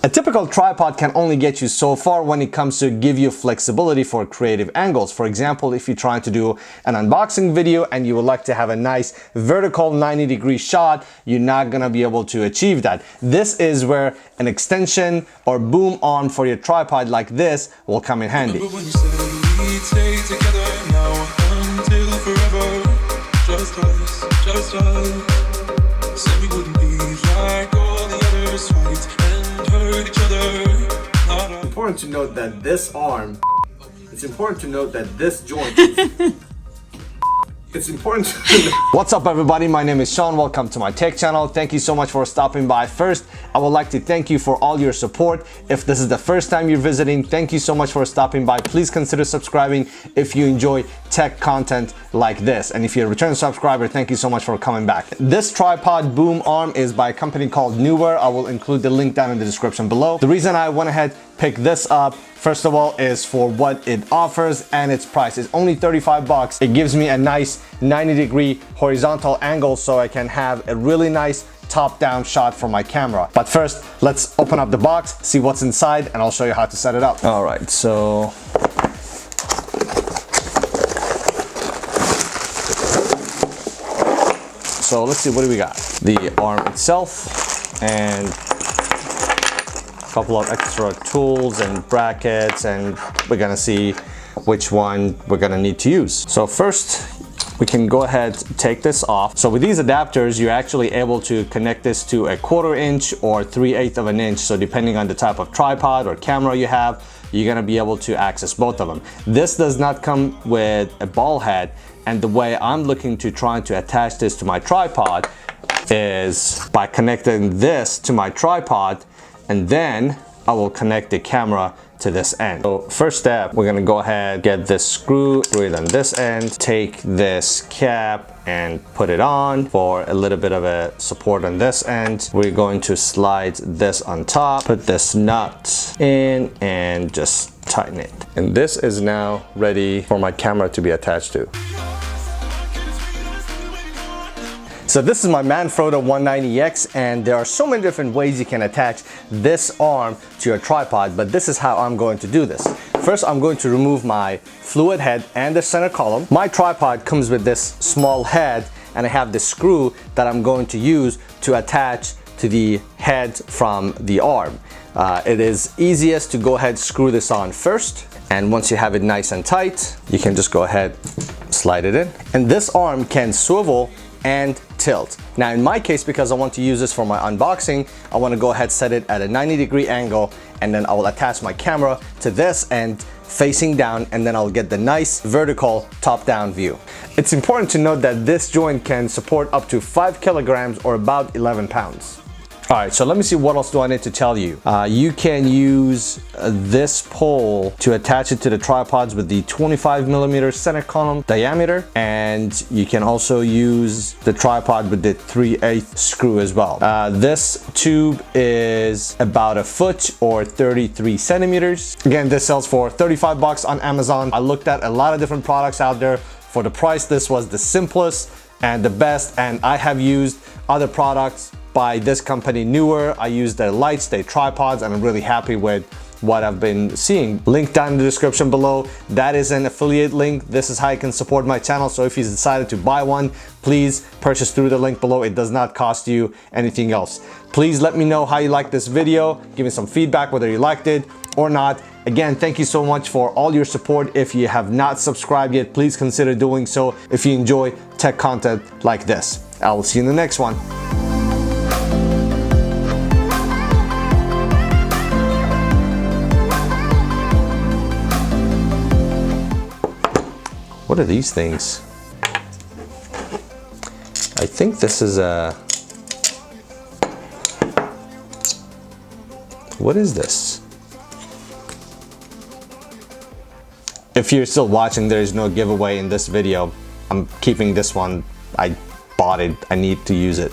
A typical tripod can only get you so far when it comes to give you flexibility for creative angles. For example, if you're trying to do an unboxing video and you would like to have a nice vertical 90-degree shot, you're not gonna be able to achieve that. This is where an extension or boom arm for your tripod like this will come in handy. Important to note that this arm, it's important to note that this joint it's important to What's up everybody, my name is Sean, welcome to my tech channel. Thank you so much for stopping by. First, I would like to thank you for all your support. If this is the first time you're visiting, thank you so much for stopping by. Please consider subscribing if you enjoy tech content like this. And if you're a return subscriber, thank you so much for coming back. This tripod boom arm is by a company called Neewer. I will include the link down in the description below. The reason I went ahead pick this up, first of all, is for what it offers and its price. It's only 35 bucks. It gives me a nice 90-degree horizontal angle so I can have a really nice top-down shot for my camera. But first, let's open up the box, see what's inside, and I'll show you how to set it up. All right, so let's see, what do we got? The arm itself and a couple of extra tools and brackets, and we're gonna see which one we're gonna need to use. So first, we can go ahead take this off. So with these adapters, you're actually able to connect this to a 1/4 inch or 3/8 of an inch. So depending on the type of tripod or camera you have, you're gonna be able to access both of them. This does not come with a ball head, and the way I'm looking to try to attach this to my tripod is by connecting this to my tripod, and then I will connect the camera to this end. So first step, we're gonna go ahead, get this screw it on this end, take this cap and put it on for a little bit of a support on this end. We're going to slide this on top, put this nut in and just tighten it. And this is now ready for my camera to be attached to. So this is my Manfrotto 190X, and there are so many different ways you can attach this arm to your tripod, but this is how I'm going to do this. First, I'm going to remove my fluid head and the center column. My tripod comes with this small head, and I have the screw that I'm going to use to attach to the head from the arm. It is easiest to go ahead screw this on first, and once you have it nice and tight, you can just go ahead slide it in. And this arm can swivel and tilt. Now in my case, because I want to use this for my unboxing, I want to go ahead set it at a 90-degree angle, and then I will attach my camera to this end facing down, and then I'll get the nice vertical top-down view. It's important to note that this joint can support up to 5 kilograms or about 11 pounds. All right, so let me see, what else do I need to tell you? You can use this pole to attach it to the tripods with the 25mm center column diameter, and you can also use the tripod with the 3/8 screw as well. This tube is about 1 foot or 33 centimeters. Again, this sells for 35 bucks on Amazon. I looked at a lot of different products out there. For the price, this was the simplest and the best, and I have used other products by this company Neewer. I use their lights, their tripods, and I'm really happy with what I've been seeing. Link down in the description below. That is an affiliate link. This is how you can support my channel. So if you decided to buy one, please purchase through the link below. It does not cost you anything else. Please let me know how you liked this video. Give me some feedback whether you liked it or not. Again, thank you so much for all your support. If you have not subscribed yet, please consider doing so if you enjoy tech content like this. I will see you in the next one. What are these things? I think this is a... What is this? If you're still watching, there is no giveaway in this video. I'm keeping this one. I bought it. I need to use it.